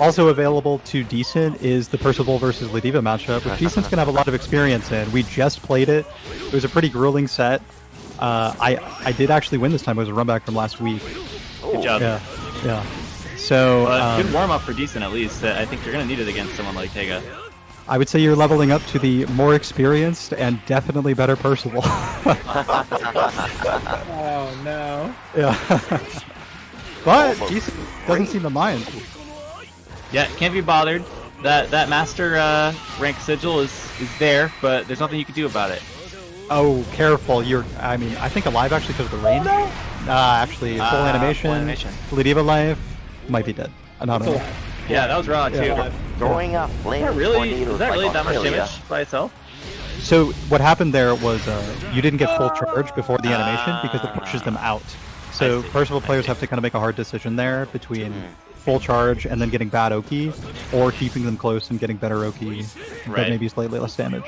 Also available to D-cint is the Percival versus Ladiva matchup, which D-cint's gonna have a lot of experience in. We just played it. It was a pretty grueling set. I did actually win this time. It was a run back from last week. Good job. Yeah. So good warm up for D-cint at least. I think you're gonna need it against someone like Teiga. I would say you're leveling up to the more experienced and definitely better Percival. Oh no. Yeah. But D-cint doesn't seem to mind. Yeah, can't be bothered. That master rank sigil is there, but there's nothing you can do about it. Oh, careful! I mean, I think alive actually because of the range. Actually, full animation. Ladiva life might be dead. I don't know. Yeah, that was raw too. Yeah. Throwing up flames. Is that really that much damage by itself? So what happened there was you didn't get full charge before the animation because it pushes them out. So Percival players have to kind of make a hard decision there between full charge and then getting bad Oki, or keeping them close and getting better Oki, but maybe slightly less damage.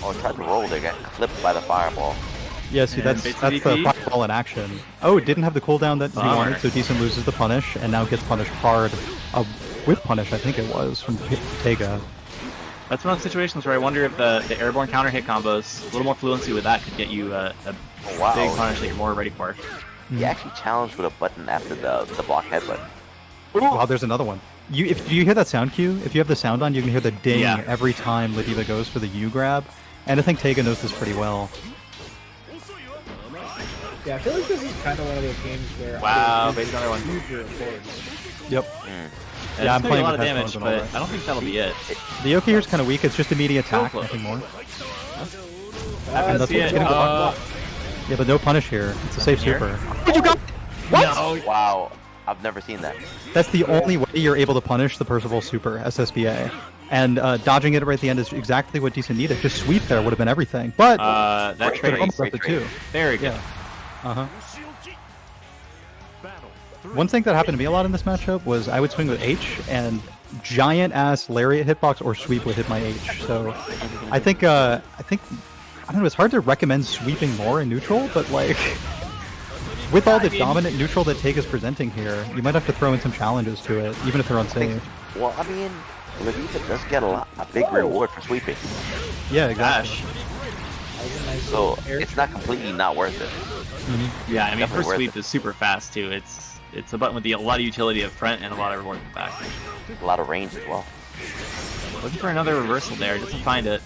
Oh, tried to roll, they got clipped by the fireball. Yeah, see, that's the fireball in action. Oh, it didn't have the cooldown that he wanted, so D-cint loses the punish, and now gets punished hard with punish, I think it was, from Teiga. That's one of the situations where I wonder if the airborne counter hit combos, a little more fluency with that could get you a big punish that you're more ready for. He actually challenged with a button after the block headbutt. Wow, there's another one. If you hear that sound cue, if you have the sound on, you can hear the ding every time Ladiva goes for the U grab. And I think Teiga knows this pretty well. Yeah, I feel like this is kind of one of those games where base another one. Yep. Yeah, I'm playing a lot of damage, but I don't think that'll be it. The Yoki here is kind of weak. It's just immediate attack, nothing more. And that's yeah, but no punish here. It's a safe super. Did you go? What? No. Wow, I've never seen that. That's the only way you're able to punish the Percival super SSBA. And dodging it right at the end is exactly what D-cint needed. Just sweep there would have been everything. But that trade almost left it too. Very good. One thing that happened to me a lot in this matchup was I would swing with H, and giant ass lariat hitbox or sweep would hit my H. So I think I don't know. It's hard to recommend sweeping more in neutral, but like with all the dominant neutral that Teiga is presenting here, you might have to throw in some challenges to it, even if they're unsafe. Well, I mean, Ladiva does get a big reward for sweeping. Yeah, exactly. So it's not completely not worth it. Yeah, I mean, first sweep is super fast too. It's a button with a lot of utility up front and a lot of reward in the back. A lot of range as well. Looking for another reversal there. Doesn't find it.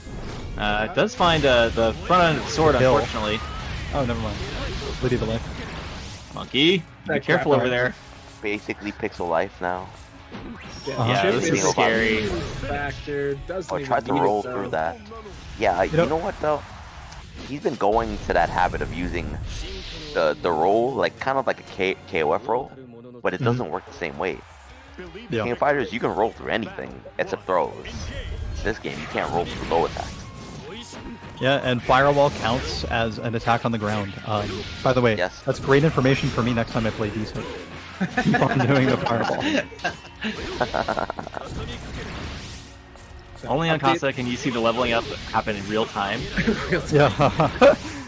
It does find the front end of the sword, unfortunately. Oh, never mind. Ladiva life. Monkey, be careful over there. Basically pixel life now. Yeah, this is scary. I tried to roll through that. Yeah, you know what though? He's been going to that habit of using the roll, like kind of like a KOF roll, but it doesn't work the same way. King of Fighters, you can roll through anything except throws. This game, you can't roll through low attacks. Yeah, and Firewall counts as an attack on the ground. By the way, that's great information for me next time I play D-cint. Keep on doing the Fireball. Only on Casa can you see the leveling up happen in real time. Yeah.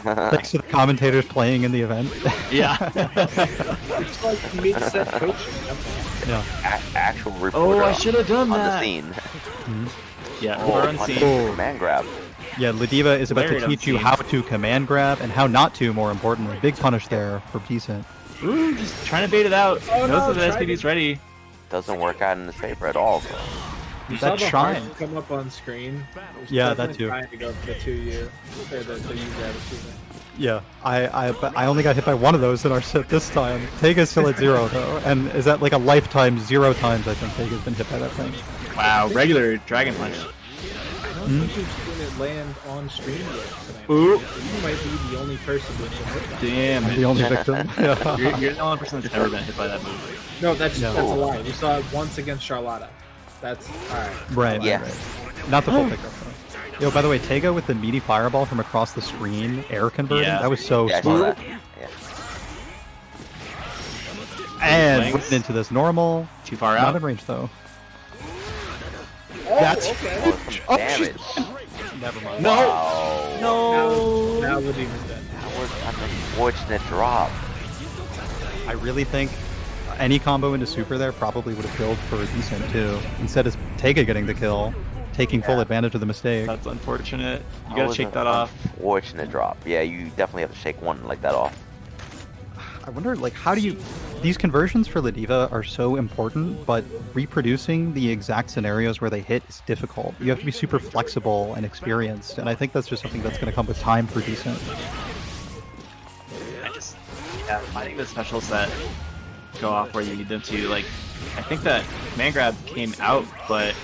Thanks to the commentators playing in the event. Yeah. It's like mid-set coaching. Yeah. Actual reporter I should have done on that. the scene. Yeah, we're unseen. Command grab. Yeah, Ladiva is about to teach you how to command grab and how not to, more importantly. Big punish there for D-cint. Ooh, just trying to bait it out. Knows that the SPD's ready. Doesn't work out in his favor at all. So. You that saw the shine heart come up on screen. Yeah, that too. Trying to go for the 2U, or the U grab, Yeah, I only got hit by one of those in our set this time. Teiga's still at 0 though, and is that like a lifetime 0 times I think Teiga's been hit by that thing. Wow, regular Dragon Punch. I don't think you've seen it land on stream yet tonight. Ooh. You might be the only person that's been hit by that. Damn it. The only victim. Yeah. You're the only person that's ever been hit by that move. No, that's a lie. We saw it once against Charlotta. That's alright. Right. Yeah. Right. Not the full pickup though. Yo, by the way, Teiga with the meaty fireball from across the screen, air converting, that was so smart. And went into this normal. Too far out. Not in range though. That's damage. Never mind. No. Wow. No. Now Ladiva's dead. That was an unfortunate drop. I really think any combo into super there probably would have killed for D-cint too. Instead of Teiga getting the kill, taking full advantage of the mistake. That's unfortunate. You gotta shake that off. Unfortunate drop. Yeah, you definitely have to shake one like that off. I wonder, like, how do you... These conversions for Ladiva are so important, but reproducing the exact scenarios where they hit is difficult. You have to be super flexible and experienced, and I think that's just something that's going to come with time for D-cint. Finding the special set go off where you need them to, like, I think that command grab came out, but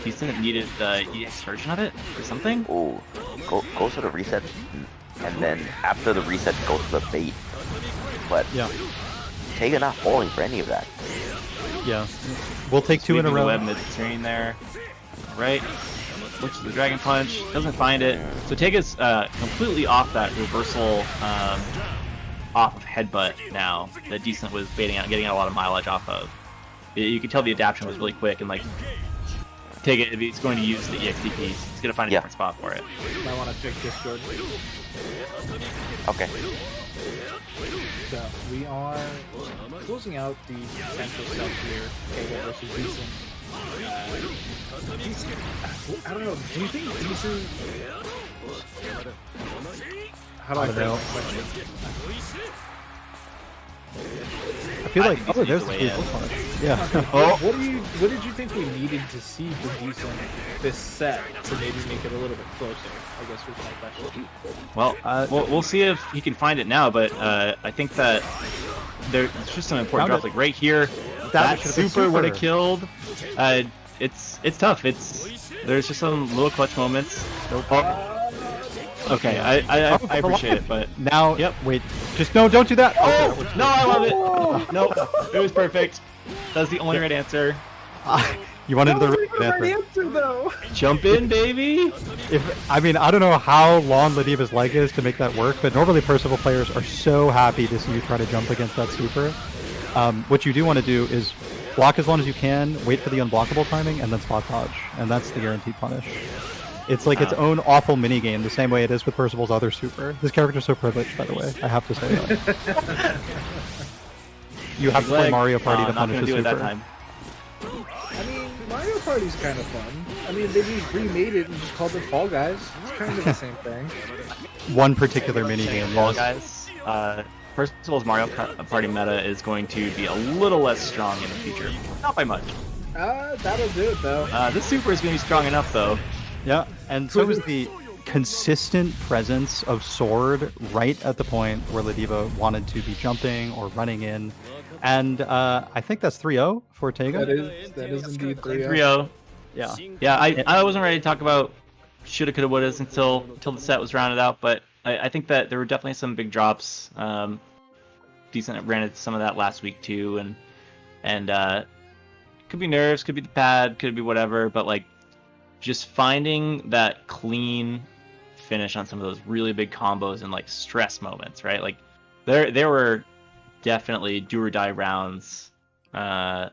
D-cint needed the EX version of it or something. Ooh, go to the reset, and then after the reset, go to the bait. But yeah, Teiga not falling for any of that. Yeah, we'll take two in a row. Web mid-screen there, right? Looks at the Dragon Punch, doesn't find it. So Teiga's completely off that reversal, off of headbutt now that D-cint was baiting out, getting a lot of mileage off of. You could tell the adaptation was really quick, and like Teiga, if he's going to use the EXD piece, he's gonna find a different spot for it. I want to check this, Jordan. Okay. So we are closing out the central set here, Teiga versus D-cint. D-cint, I don't know. Do you think D-cint? How do I know? I feel like there's the punch. Yeah. What did you think we needed to see for D-cint this set to maybe make it a little bit closer? I guess was my question. Well, we'll see if he can find it now, but I think that there's just some important drops. Like right here, that super would have killed. It's tough. There's just some little clutch moments. Okay, I appreciate it, but now, wait, just don't do that. Oh no, I love it. No, it was perfect. That's the only right answer. You wanted the right answer though. Jump in, baby. I mean, I don't know how long Ladiva's leg is to make that work, but normally Percival players are so happy to see you try to jump against that super. What you do want to do is block as long as you can, wait for the unblockable timing, and then spot dodge, and that's the guaranteed punish. It's like its own awful minigame, the same way it is with Percival's other super. This character's so privileged, by the way. I have to say that. You have to play Mario Party to punish the super. That time. I mean, Mario Party's kind of fun. I mean, they just remade it and just called it Fall Guys. It's kind of the same thing. One particular minigame, Fall Guys. Percival's Mario Party meta is going to be a little less strong in the future. Not by much. That'll do it, though. This super is going to be strong enough, though. Yeah, and so is the consistent presence of Sword right at the point where Ladiva wanted to be jumping or running in. And I think that's 3-0 for Teiga. That is indeed 3-0. 3-0. Yeah. Yeah, I wasn't ready to talk about shoulda, coulda, wouldas until the set was rounded out, but I think that there were definitely some big drops. D-cint ran into some of that last week too, and could be nerves, could be the pad, could be whatever, but like just finding that clean finish on some of those really big combos and like stress moments, right? Like there were definitely do or die rounds on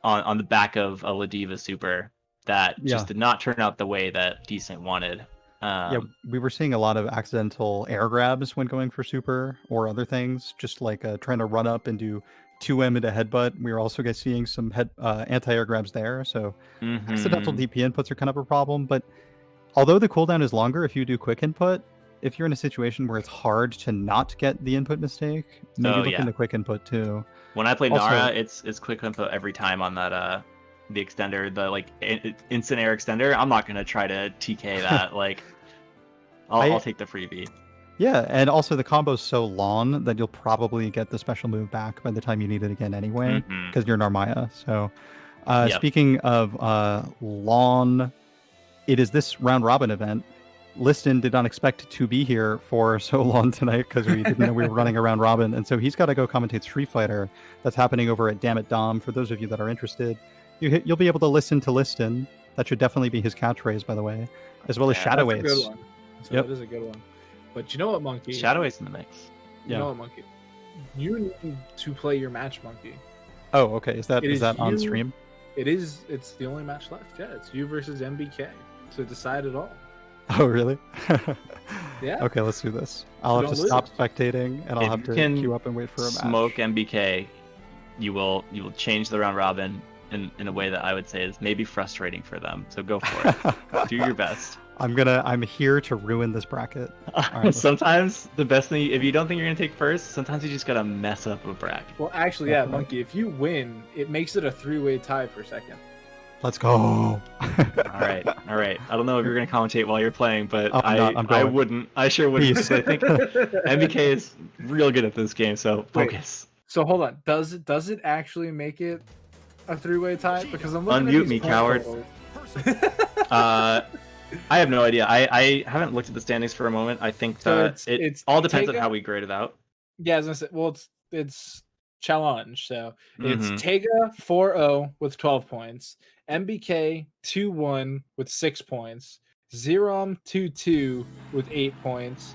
the back of a Ladiva super that just did not turn out the way that D-cint wanted. Yeah, we were seeing a lot of accidental air grabs when going for super or other things, just like trying to run up and do 2M into headbutt. We were also seeing some anti-air grabs there, so accidental DP inputs are kind of a problem. But although the cooldown is longer if you do quick input, if you're in a situation where it's hard to not get the input mistake, maybe look into quick input too. When I play Nara, it's quick input every time on that the extender, the like instant air extender. I'm not gonna try to TK that. Like I'll take the freebie. Yeah, and also the combo's so long that you'll probably get the special move back by the time you need it again anyway, because you're Narmaya. So speaking of long, it is this round robin event. Liston did not expect to be here for so long tonight because we didn't know we were running around robin, and so he's got to go commentate Street Fighter. That's happening over at Dammit Dom. For those of you that are interested, you'll be able to listen to Liston. That should definitely be his catchphrase, by the way, as well as Shadow Ace. That's a good one. So that is a good one. But you know what, Monkey? Shadow Ace in the mix. You know what, Monkey? You need to play your match, Monkey. Oh, okay. Is that on stream? It is. It's the only match left. Yeah, it's you versus MBK to decide it all. Oh, really? Yeah. Okay, let's do this. I'll have to stop spectating, and I'll have to queue up and wait for a match. Smoke MBK. you will change the round robin in a way that I would say is maybe frustrating for them. So go for it. Do your best. I'm here to ruin this bracket. Right, sometimes the best thing, if you don't think you're gonna take first, sometimes you just gotta mess up a bracket. Well, actually, yeah, Monkey. If you win, it makes it a 3-way tie for second. Let's go. All right. I don't know if you're gonna commentate while you're playing, but I wouldn't. I sure wouldn't. Because I think MBK is real good at this game. So focus. Wait, so hold on. Does it actually make it a 3-way tie? Because I'm looking Unmute at me, coward. I have no idea. I haven't looked at the standings for a moment. I think that it all depends on how we grade it out. Yeah, I was gonna say, well, it's challenge. So it's Teiga 4-0 with 12 points, MBK 2-1 with 6 points, Zerom 2-2 with 8 points,